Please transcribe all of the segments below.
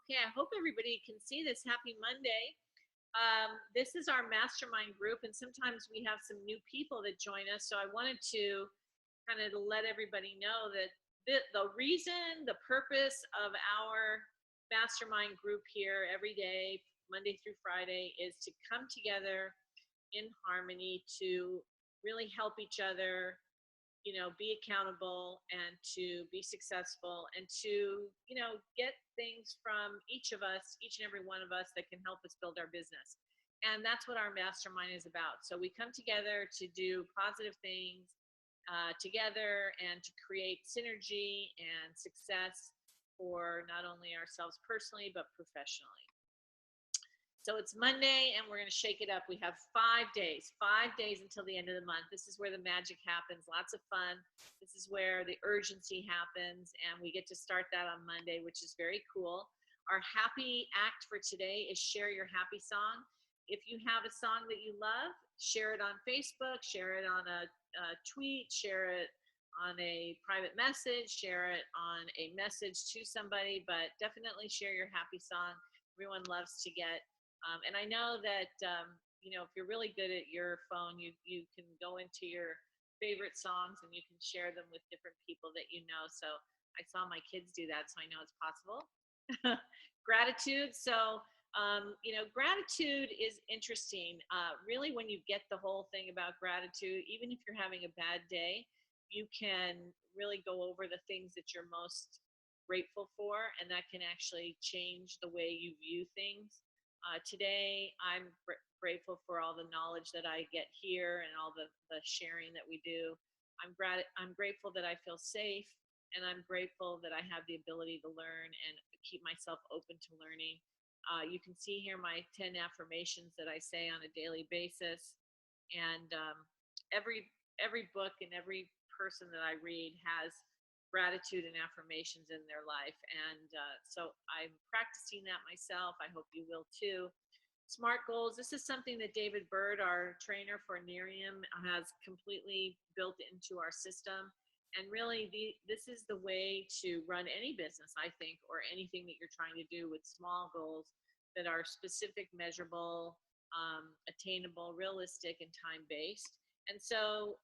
Okay, I hope everybody can see this. Happy Monday. This is our mastermind group, and sometimes we have some new people that join us. So I wanted to kind of let everybody know that the reason, the purpose of our mastermind group here every day, Monday through Friday, is to come together in harmony to really help each other, be accountable and to be successful and to, get things from each of us, each and every one of us that can help us build our business. And that's what our mastermind is about. So we come together to do positive things together and to create synergy and success for not only ourselves personally, but professionally. So it's Monday and we're going to shake it up. We have 5 days until the end of the month. This is where the magic happens. Lots of fun. This is where the urgency happens, and we get to start that on Monday, which is very cool. Our happy act for today is share your happy song. If you have a song that you love, share it on Facebook, share it on a tweet, share it on a private message, share it on a message to somebody, but definitely share your happy song. Everyone loves to get and I know that, if you're really good at your phone, you can go into your favorite songs and you can share them with different people that you know. So I saw my kids do that, so I know it's possible. Gratitude. So, gratitude is interesting. Really, when you get the whole thing about gratitude, even if you're having a bad day, you can really go over the things that you're most grateful for, and that can actually change the way you view things. Today, I'm grateful for all the knowledge that I get here and all the sharing that we do. I'm grateful that I feel safe, and I'm grateful that I have the ability to learn and keep myself open to learning. You can see here my 10 affirmations that I say on a daily basis, and every book and every person that I read has gratitude and affirmations in their life. And so I'm practicing that myself. I hope you will too. SMART goals. This is something that David Bird, our trainer for Nerium, has completely built into our system. And really, this is the way to run any business, I think, or anything that you're trying to do with small goals that are specific, measurable, attainable, realistic, and time-based. And so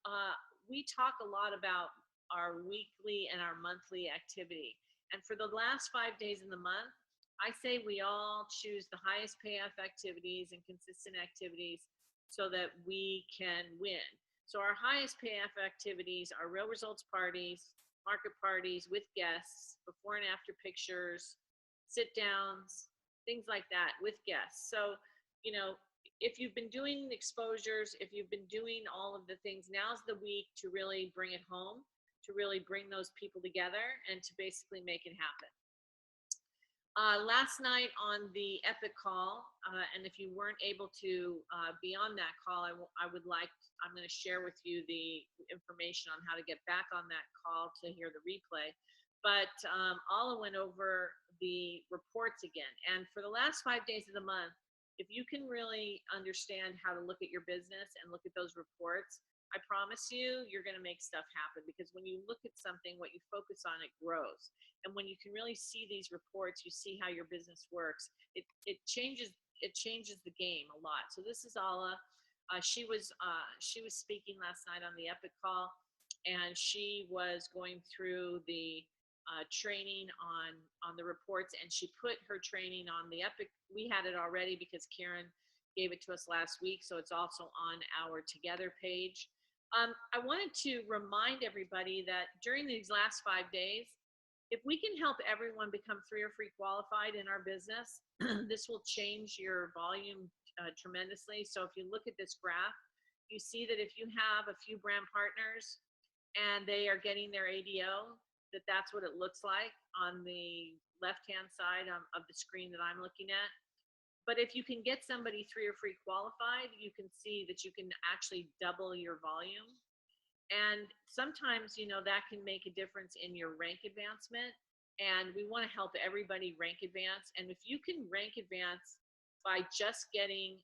we talk a lot about our weekly and our monthly activity. And for the last 5 days in the month, I say we all choose the highest payoff activities and consistent activities so that we can win. So our highest payoff activities are real results parties, market parties with guests, before and after pictures, sit downs, things like that with guests. So, if you've been doing exposures, if you've been doing all of the things, now's the week to really bring it home, to really bring those people together and to basically make it happen. Last night on the Epic call, and if you weren't able to be on that call, I'm going to share with you the information on how to get back on that call to hear the replay. But Ala went over the reports again. And for the last 5 days of the month, if you can really understand how to look at your business and look at those reports, I promise you, you're going to make stuff happen, because when you look at something, what you focus on, it grows. And when you can really see these reports, you see how your business works. It changes the game a lot. So this is Ala. She was speaking last night on the Epic call, and she was going through the training on the reports, and she put her training on the Epic. We had it already because Karen gave it to us last week, so it's also on our Together page. I wanted to remind everybody that during these last 5 days, if we can help everyone become 3 or free qualified in our business, this will change your volume tremendously. So if you look at this graph, you see that if you have a few brand partners and they are getting their ADO, that's what it looks like on the left-hand side of the screen that I'm looking at. But if you can get somebody 3 or free qualified, you can see that you can actually double your volume. And sometimes, that can make a difference in your rank advancement. And we want to help everybody rank advance. And if you can rank advance by just getting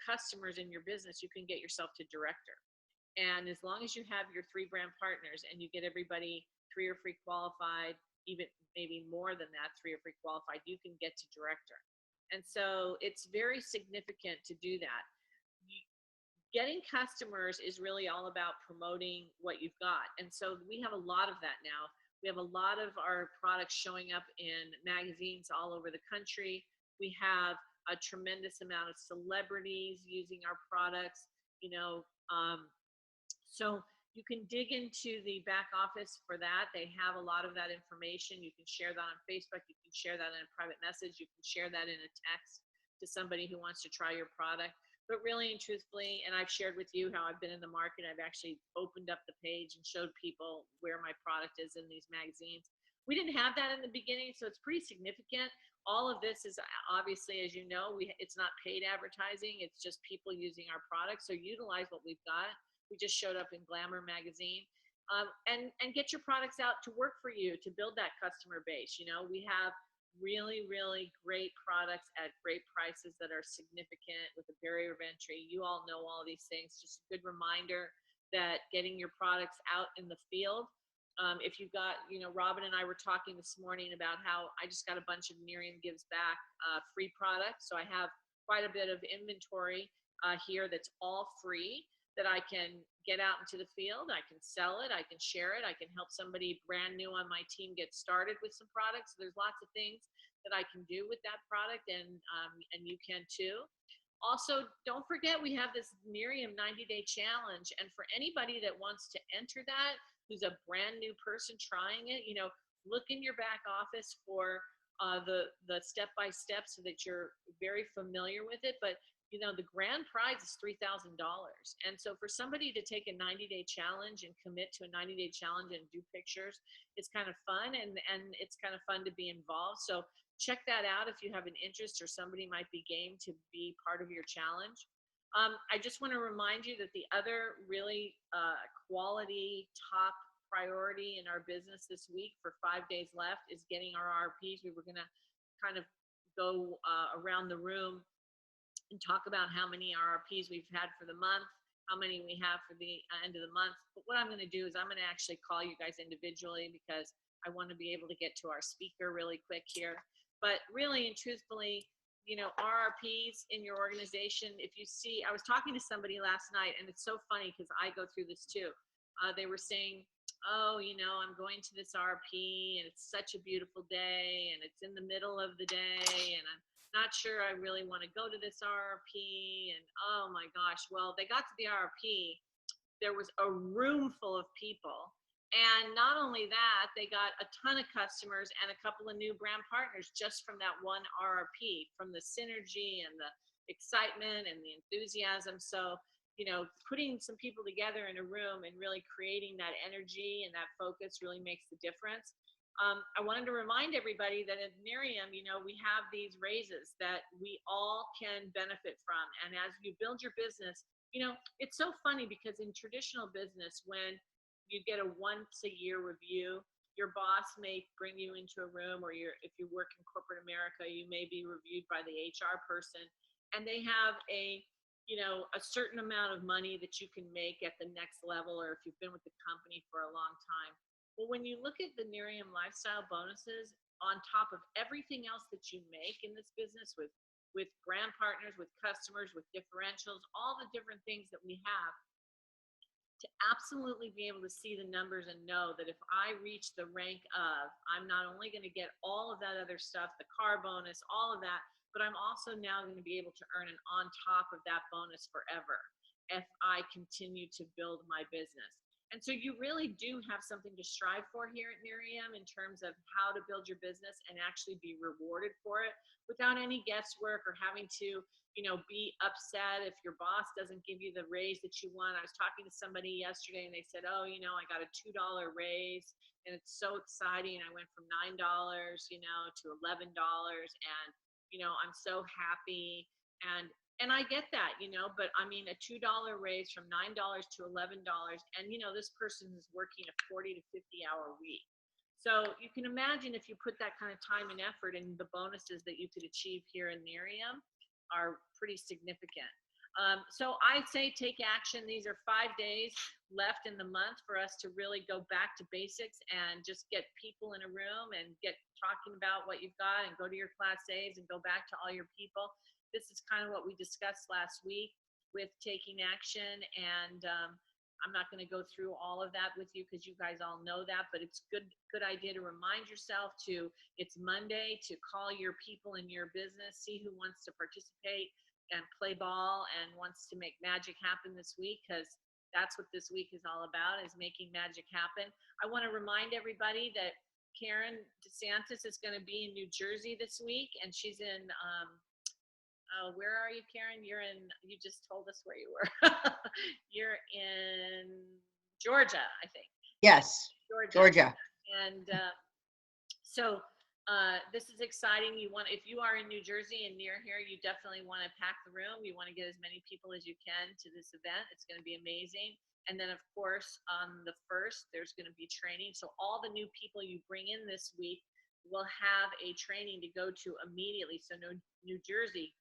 customers in your business, you can get yourself to director. And as long as you have your 3 brand partners and you get everybody 3 or free qualified, even maybe more than that, 3 or pre-qualified, you can get to director. And so it's very significant to do that. Getting customers is really all about promoting what you've got. And so we have a lot of that now. We have a lot of our products showing up in magazines all over the country. We have a tremendous amount of celebrities using our products, so you can dig into the back office for that. They have a lot of that information. You can share that on Facebook. You can share that in a private message. You can share that in a text to somebody who wants to try your product. But really and truthfully, and I've shared with you how I've been in the market, I've actually opened up the page and showed people where my product is in these magazines. We didn't have that in the beginning, so it's pretty significant. All of this is obviously, as you know, it's not paid advertising. It's just people using our products. So utilize what we've got. We just showed up in Glamour magazine, and get your products out to work for you, to build that customer base. We have really, really great products at great prices that are significant with a barrier of entry. You all know all these things. Just a good reminder that getting your products out in the field. If you've got, Robin and I were talking this morning about how I just got a bunch of Miriam Gives Back free products. So I have quite a bit of inventory here that's all free, that I can get out into the field. I can sell it. I can share it. I can help somebody brand new on my team get started with some products. There's lots of things that I can do with that product, and you can too. Also, don't forget, we have this Miriam 90-day challenge. And for anybody that wants to enter that, who's a brand new person trying it, look in your back office for the step-by-step so that you're very familiar with it. But the grand prize is $3,000. And so for somebody to take a 90-day challenge and commit to a 90-day challenge and do pictures, it's kind of fun, and it's kind of fun to be involved. So check that out if you have an interest, or somebody might be game to be part of your challenge. I just want to remind you that the other really quality top priority in our business this week, for 5 days left, is getting our RRPs. We were going to kind of go around the room and talk about how many RRPs we've had for the month, how many we have for the end of the month. But what I'm going to do is I'm going to actually call you guys individually, because I want to be able to get to our speaker really quick here. But really and truthfully, RRPs in your organization, if you see, I was talking to somebody last night, and it's so funny because I go through this too. They were saying, oh, I'm going to this RRP and it's such a beautiful day and it's in the middle of the day and I'm not sure I really want to go to this RRP, and oh my gosh, well, they got to the RRP, there was a room full of people, and not only that, they got a ton of customers and a couple of new brand partners just from that one RRP, from the synergy and the excitement and the enthusiasm. So putting some people together in a room and really creating that energy and that focus really makes the difference. I wanted to remind everybody that at Miriam, we have these raises that we all can benefit from. And as you build your business, it's so funny because in traditional business, when you get a once a year review, your boss may bring you into a room, or if you work in corporate America, you may be reviewed by the HR person, and they have a certain amount of money that you can make at the next level, or if you've been with the company for a long time. Well, when you look at the Miriam lifestyle bonuses, on top of everything else that you make in this business with brand partners, with customers, with differentials, all the different things that we have, to absolutely be able to see the numbers and know that if I reach the rank of, I'm not only going to get all of that other stuff, the car bonus, all of that, but I'm also now going to be able to earn an on top of that bonus forever if I continue to build my business. And so you really do have something to strive for here at Miriam in terms of how to build your business and actually be rewarded for it without any guesswork or having to, be upset if your boss doesn't give you the raise that you want. I was talking to somebody yesterday and they said, oh, I got a $2 raise and it's so exciting. I went from $9, to $11, and, I'm so happy. And I get that, but I mean, a $2 raise from $9 to $11, and this person is working a 40 to 50 hour week. So you can imagine if you put that kind of time and effort, and the bonuses that you could achieve here in Miriam are pretty significant. So I say take action. These are 5 days left in the month for us to really go back to basics and just get people in a room and get talking about what you've got and go to your class A's and go back to all your people. This is kind of what we discussed last week with taking action. And I'm not going to go through all of that with you because you guys all know that, but it's good idea to remind yourself to, it's Monday, to call your people in your business, see who wants to participate and play ball and wants to make magic happen this week, because that's what this week is all about, is making magic happen. I want to remind everybody that Karen DeSantis is going to be in New Jersey this week, and she's in where are you, Karen? You just told us where you were. You're in Georgia, I think. Yes, Georgia. And so this is exciting. If you are in New Jersey and near here, you definitely want to pack the room. You want to get as many people as you can to this event. It's going to be amazing. And then, of course, on the 1st, there's going to be training. So all the new people you bring in this week will have a training to go to immediately. So New Jersey,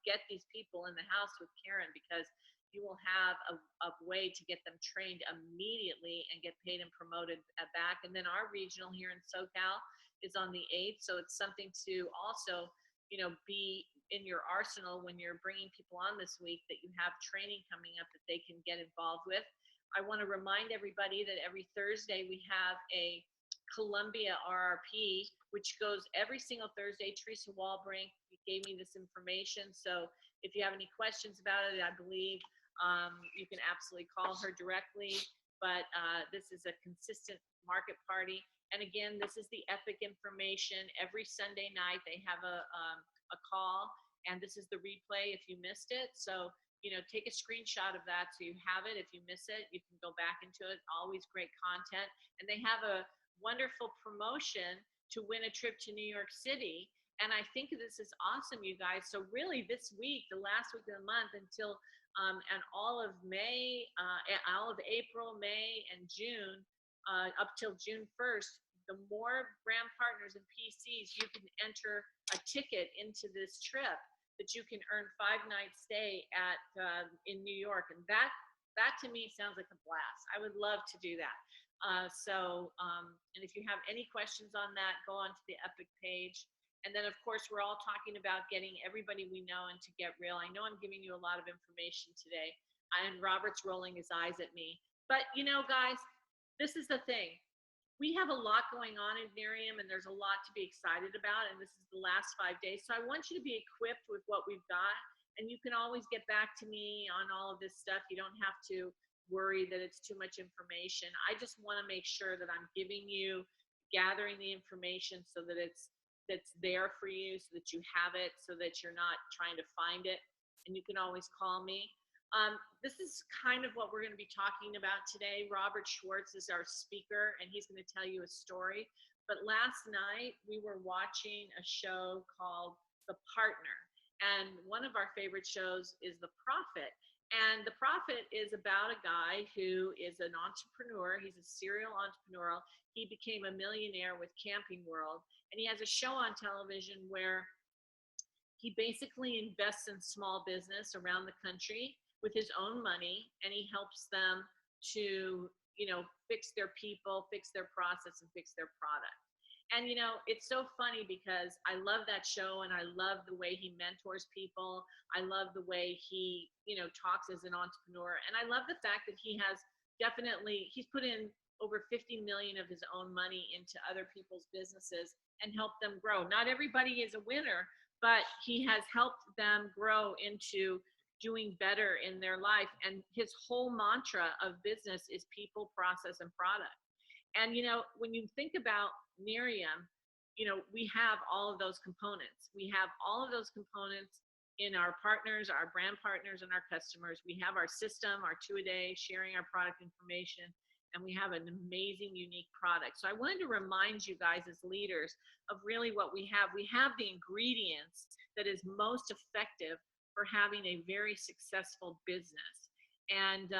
get these people in the house with Karen, because you will have a way to get them trained immediately and get paid and promoted back. And then our regional here in SoCal is on the 8th. So it's something to also, be in your arsenal when you're bringing people on this week, that you have training coming up that they can get involved with. I want to remind everybody that every Thursday we have a Columbia RRP, which goes every single Thursday. Teresa Walbrink gave me this information. So if you have any questions about it, I believe you can absolutely call her directly. But this is a consistent market party. And again, this is the epic information. Every Sunday night they have a call, and this is the replay if you missed it. So, take a screenshot of that so you have it. If you miss it, you can go back into it. Always great content. And they have a wonderful promotion to win a trip to New York City. And I think this is awesome, you guys. So really this week, the last week of the month, until and all of May, all of April, May, and June, up till June 1st, the more brand partners and PCs you can enter a ticket into this trip, that you can earn 5-night stay at in New York. And that to me sounds like a blast. I would love to do that. And if you have any questions on that, go on to the Epic page. And then, of course, we're all talking about getting everybody we know into Get Real. I know I'm giving you a lot of information today, and Robert's rolling his eyes at me. But, guys, this is the thing. We have a lot going on in Miriam, and there's a lot to be excited about, and this is the last 5 days. So I want you to be equipped with what we've got, and you can always get back to me on all of this stuff. You don't have to worry that it's too much information. I just want to make sure that I'm gathering the information so that that's there for you, so that you have it, so that you're not trying to find it. And you can always call me. This is kind of what we're going to be talking about today. Robert Schwartz is our speaker, and he's going to tell you a story. But last night we were watching a show called The Partner, and one of our favorite shows is The Prophet. And The Prophet is about a guy who is an entrepreneur. He's a serial entrepreneur. He became a millionaire with Camping World, and he has a show on television where he basically invests in small business around the country with his own money, and he helps them to, fix their people, fix their process, and fix their product. And, it's so funny because I love that show, and I love the way he mentors people. I love the way he, talks as an entrepreneur. And I love the fact that he's put in over 50 million of his own money into other people's businesses and helped them grow. Not everybody is a winner, but he has helped them grow into doing better in their life. And his whole mantra of business is people, process, and product. And, when you think about Miriam, we have all of those components. We have all of those components in our partners, our brand partners, and our customers. We have our system, our 2-a-day, sharing our product information, and we have an amazing, unique product. So I wanted to remind you guys as leaders of really what we have. We have the ingredients that is most effective for having a very successful business. And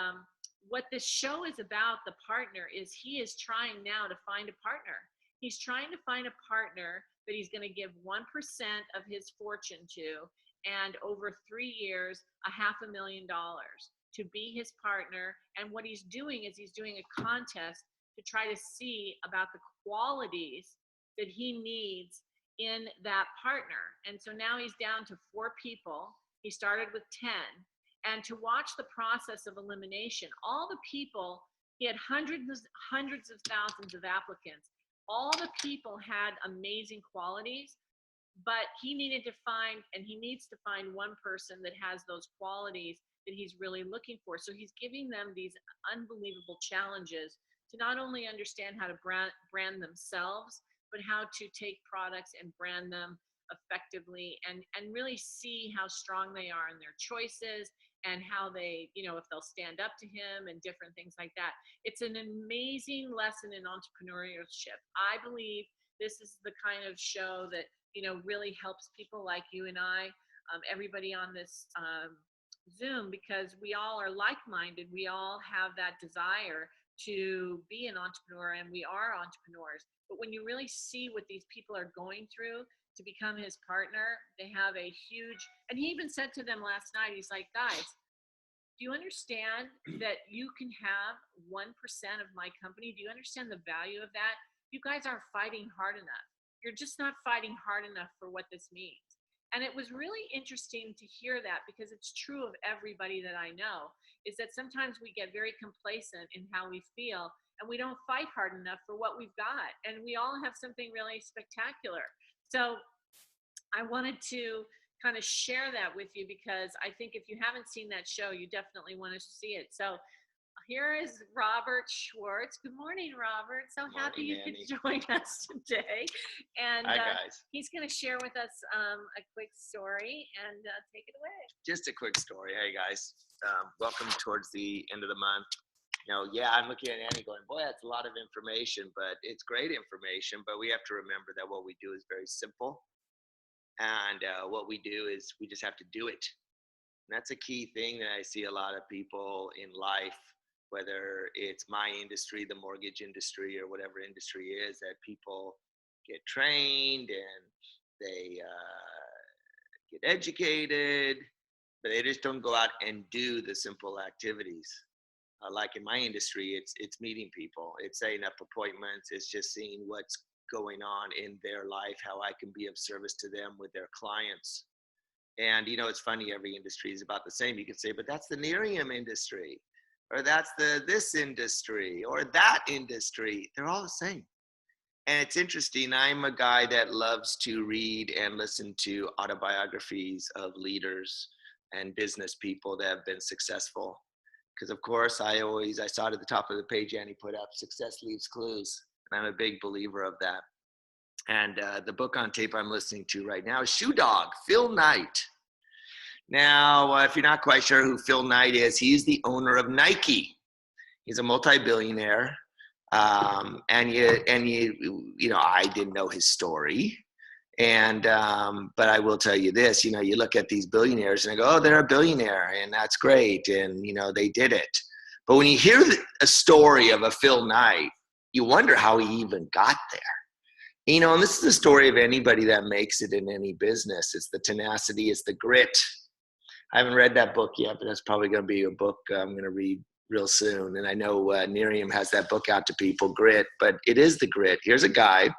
what this show is about, The Partner, is he is trying now to find a partner. He's trying to find a partner that he's going to give 1% of his fortune to, and over 3 years, $500,000 to be his partner. And what he's doing is he's doing a contest to try to see about the qualities that he needs in that partner. And so now he's down to 4 people. He started with 10. And to watch the process of elimination, all the people, he had hundreds of thousands of applicants. All the people had amazing qualities, but he needed to find, and he needs to find one person that has those qualities that he's really looking for. So he's giving them these unbelievable challenges to not only understand how to brand themselves, but how to take products and brand them effectively, and really see how strong they are in their choices, and how they, if they'll stand up to him and different things like that. It's an amazing lesson in entrepreneurship. I believe this is the kind of show that, really helps people like you and I, everybody on this Zoom, because we all are like-minded. We all have that desire to be an entrepreneur, and we are entrepreneurs. But when you really see what these people are going through to become his partner, they have a huge, and he even said to them last night, he's like, guys, do you understand that you can have 1% of my company? Do you understand the value of that? You guys aren't fighting hard enough. You're just not fighting hard enough for what this means. And it was really interesting to hear that, because it's true of everybody that I know, is that sometimes we get very complacent in how we feel, and we don't fight hard enough for what we've got. And we all have something really spectacular. So I wanted to kind of share that with you, because I think if you haven't seen that show, you definitely want to see it. So here is Robert Schwartz. Good morning, Robert. So happy you could join us today. And hi, guys. He's going to share with us a quick story, and take it away. Just a quick story. Hey, guys. Welcome towards the end of the month. I'm looking at Annie going, boy, that's a lot of information, but it's great information. But we have to remember that what we do is very simple. And what we do is we just have to do it. And that's a key thing that I see a lot of people in life, whether it's my industry, the mortgage industry, or whatever industry is, that people get trained and they get educated, but they just don't go out and do the simple activities. Like in my industry, it's meeting people, it's setting up appointments, it's just seeing what's going on in their life, how I can be of service to them with their clients. And it's funny, every industry is about the same. You can say, but that's the Nerium industry, or that's this industry, or that industry. They're all the same. And it's interesting. I'm a guy that loves to read and listen to autobiographies of leaders and business people that have been successful. Because of course, I saw it at the top of the page Annie put up, success leaves clues. And I'm a big believer of that. And the book on tape I'm listening to right now is Shoe Dog, Phil Knight. Now, if you're not quite sure who Phil Knight is, he's the owner of Nike. He's a multi-billionaire. I didn't know his story. And, but I will tell you this, you look at these billionaires and I go, oh, they're a billionaire, and that's great. And, they did it. But when you hear a story of a Phil Knight, you wonder how he even got there. And this is the story of anybody that makes it in any business. It's the tenacity, it's the grit. I haven't read that book yet, but that's probably going to be a book I'm going to read real soon. And I know Nerium has that book out to people, Grit, but it is the grit. Here's a guy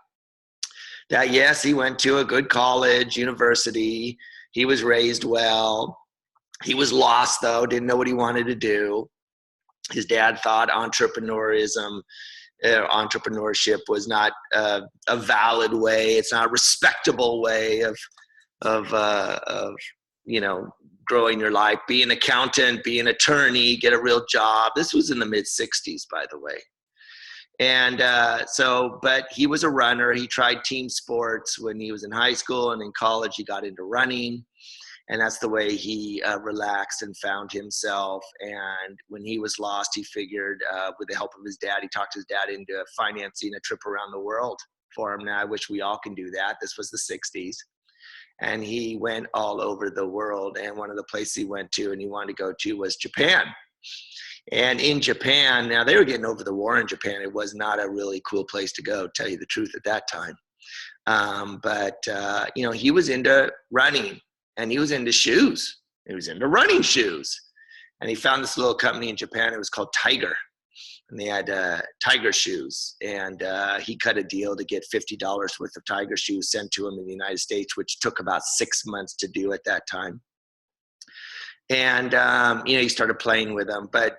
that, yes, he went to a good college, university. He was raised well. He was lost, though, didn't know what he wanted to do. His dad thought entrepreneurship was not a valid way. It's not a respectable way of growing your life. Be an accountant, be an attorney, get a real job. This was in the mid-'60s, by the way. And but he was a runner. He tried team sports when he was in high school, and in college he got into running. And that's the way he relaxed and found himself. And when he was lost, he figured with the help of his dad, he talked his dad into financing a trip around the world for him. Now, I wish we all can do that. This was the 60s. And he went all over the world. And one of the places he went to and he wanted to go to was Japan. And in Japan, now they were getting over the war in Japan. It was not a really cool place to go, tell you the truth, at that time. But he was into running. and he was into shoes. He was into running shoes. And he found this little company in Japan. It was called Tiger. And they had Tiger shoes. And he cut a deal to get $50 worth of Tiger shoes sent to him in the United States, which took about 6 months to do at that time. And, he started playing with them. But,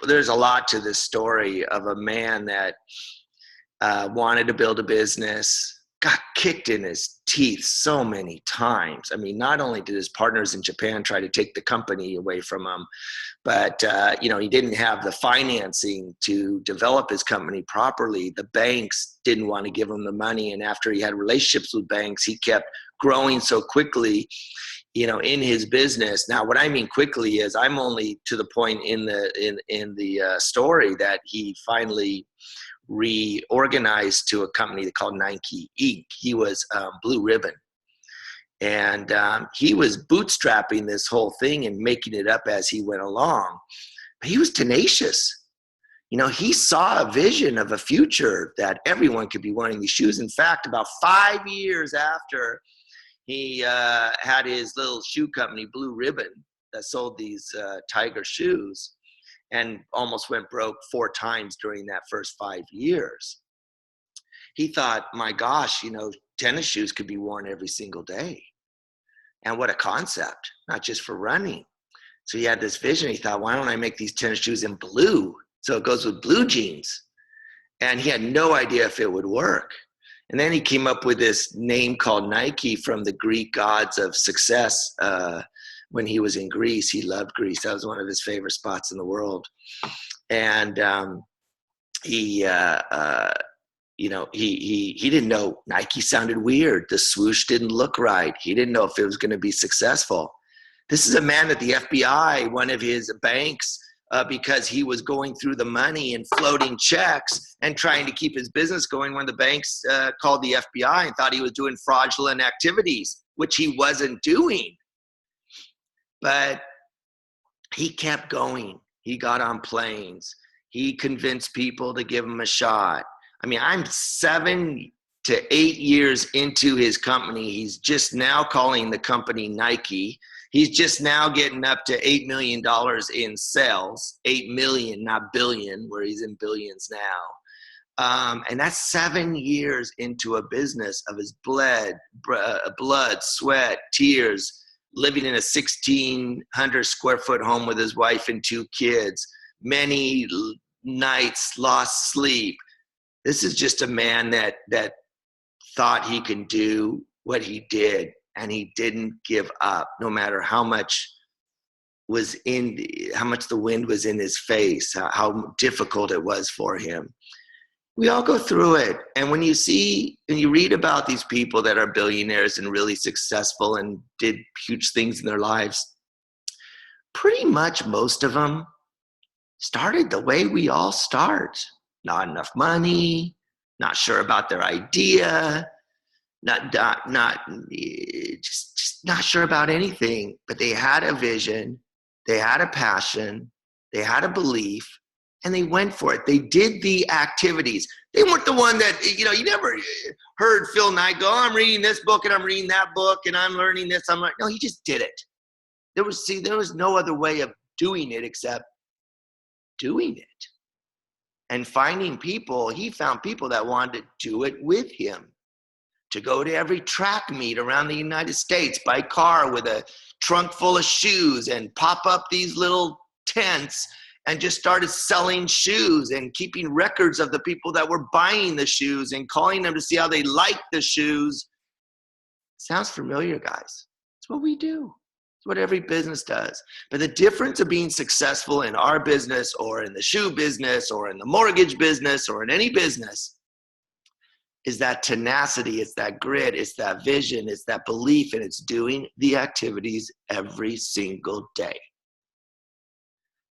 there's a lot to this story of a man that wanted to build a business, got kicked in his teeth so many times. I mean, not only did his partners in Japan try to take the company away from him, but, he didn't have the financing to develop his company properly. The banks didn't want to give him the money. And after he had relationships with banks, he kept growing so quickly, in his business. Now, what I mean quickly is I'm only to the point in the story that he finally reorganized to a company called Nike Inc. He was Blue Ribbon. And he was bootstrapping this whole thing and making it up as he went along. But he was tenacious. He saw a vision of a future that everyone could be wearing these shoes. In fact, about 5 years after he had his little shoe company, Blue Ribbon, that sold these Tiger shoes, and almost went broke 4 times during that first 5 years. He thought, my gosh, tennis shoes could be worn every single day. And what a concept, not just for running. So he had this vision. He thought, why don't I make these tennis shoes in blue? So it goes with blue jeans. And he had no idea if it would work. And then he came up with this name called Nike from the Greek gods of success. When he was in Greece, he loved Greece. That was one of his favorite spots in the world. And he didn't know. Nike sounded weird. The swoosh didn't look right. He didn't know if it was going to be successful. This is a man that the FBI, one of his banks, because he was going through the money and floating checks and trying to keep his business going, when the banks called the FBI and thought he was doing fraudulent activities, which he wasn't doing. But he kept going. He got on planes. He convinced people to give him a shot. I mean, I'm 7 to 8 years into his company. He's just now calling the company Nike. He's just now getting up to $8 million in sales. 8 million, not billion, where he's in billions now. And that's 7 years into a business of his blood, sweat, tears, living in a 1,600 square foot home with his wife and 2 kids, many nights lost sleep. This is just a man that thought he can do what he did, and he didn't give up, no matter how much the wind was in his face, how difficult it was for him. We all go through it. And when you see and you read about these people that are billionaires and really successful and did huge things in their lives, pretty much most of them started the way we all start. Not enough money, not sure about their idea, just not sure about anything. But they had a vision, they had a passion, they had a belief, and they went for it. They did the activities. They weren't the one that, you never heard Phil Knight go, I'm reading this book and I'm reading that book and I'm learning this. No, he just did it. There was no other way of doing it except doing it. And finding people, he found people that wanted to do it with him, to go to every track meet around the United States by car with a trunk full of shoes and pop up these little tents and just started selling shoes and keeping records of the people that were buying the shoes and calling them to see how they liked the shoes. Sounds familiar, guys? It's what we do. It's what every business does. But the difference of being successful in our business or in the shoe business or in the mortgage business or in any business is that tenacity, it's that grit, it's that vision, it's that belief, and it's doing the activities every single day.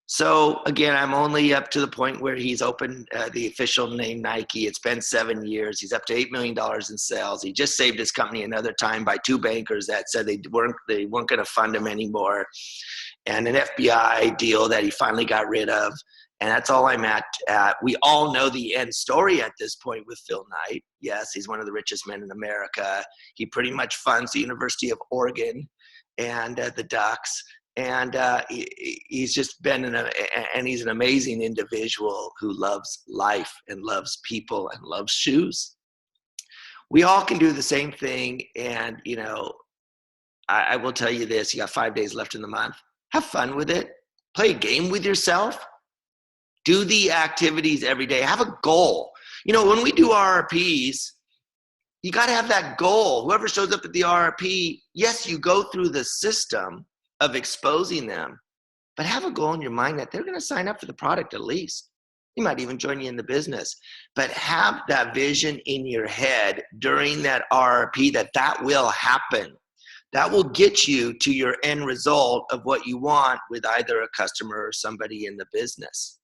So again, I'm only up to the point where he's opened the official name Nike. It's been 7 years. He's up to $8 million in sales. He just saved his company another time by 2 bankers that said they weren't going to fund him anymore, and an FBI deal that he finally got rid of. And that's all I'm at. We all know the end story at this point with Phil Knight. Yes, he's one of the richest men in America. He pretty much funds the University of Oregon and the Ducks. And he's just been and he's an amazing individual who loves life and loves people and loves shoes. We all can do the same thing. And, you know, I will tell you this, you got 5 days left in the month. Have fun with it. Play a game with yourself. Do the activities every day. Have a goal. You know, when we do RRPs, you got to have that goal. Whoever shows up at the RRP, yes, you go through the system of exposing them, but have a goal in your mind that they're going to sign up for the product at least. He might even join you in the business, but have that vision in your head during that RRP that will happen. That will get you to your end result of what you want with either a customer or somebody in the business.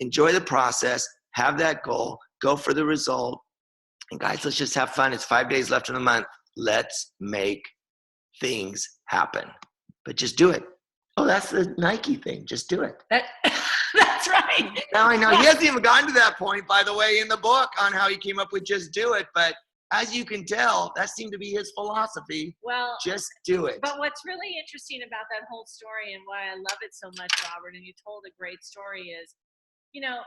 Enjoy the process, have that goal, go for the result. And guys, let's just have fun. It's 5 days left in the month. Let's make things happen. But just do it. Oh, that's the Nike thing. Just do it. That's right. Now I know he hasn't even gotten to that point, by the way, in the book on how he came up with just do it. But as you can tell, that seemed to be his philosophy. Well, just do it. But what's really interesting about that whole story and why I love it so much, Robert, and you told a great story is, you know,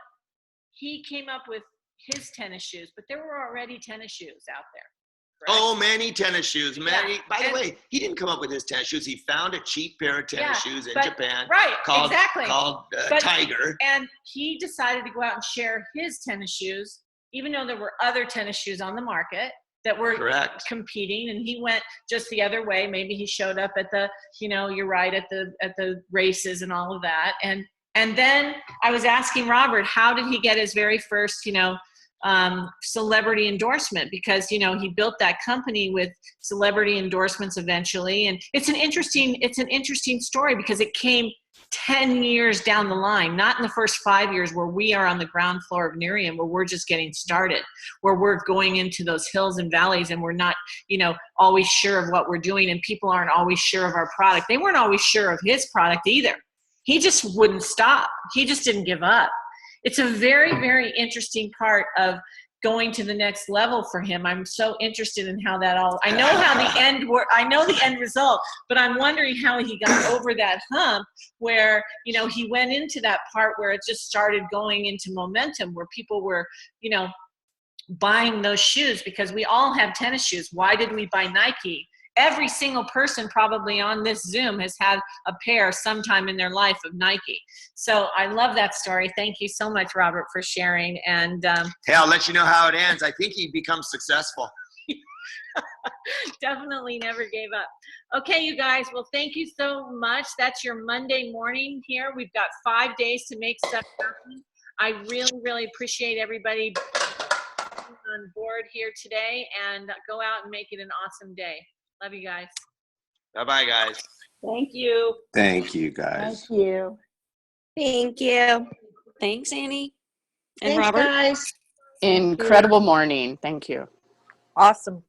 he came up with his tennis shoes, but there were already tennis shoes out there. Correct? Oh, many tennis shoes. Many. Yeah. By the way, he didn't come up with his tennis shoes. He found a cheap pair of tennis shoes in Japan. Right, called but Tiger. And he decided to go out and share his tennis shoes, even though there were other tennis shoes on the market that were competing, and he went just the other way. Maybe he showed up at the, you know, you're right, at the races and all of that. And then I was asking Robert, how did he get his very first, you know, celebrity endorsement? Because, you know, he built that company with celebrity endorsements eventually. And it's an interesting story because it came 10 years down the line, not in the first 5 years where we are on the ground floor of Nerium, where we're just getting started, where we're going into those hills and valleys and we're not, you know, always sure of what we're doing, and people aren't always sure of our product. They weren't always sure of his product either. He just wouldn't stop. He just didn't give up. It's a very, very interesting part of going to the next level for him. I'm so interested in how that all, I know how the end result, but I'm wondering how he got over that hump where, you know, he went into that part where it just started going into momentum, where people were, you know, buying those shoes because we all have tennis shoes. Why did we buy Nike? Every single person probably on this Zoom has had a pair sometime in their life of Nike. So I love that story. Thank you so much, Robert, for sharing. And hey, I'll let you know how it ends. I think he becomes successful. Definitely never gave up. Okay, you guys. Well, thank you so much. That's your Monday morning here. We've got 5 days to make stuff happen. I really, really appreciate everybody on board here today, and go out and make it an awesome day. Love you guys. Bye-bye, guys. Thank you. Thank you, guys. Thank you. Thank you. Thanks, Annie. And Thanks, Robert. guys. Incredible morning. Thank you. Awesome.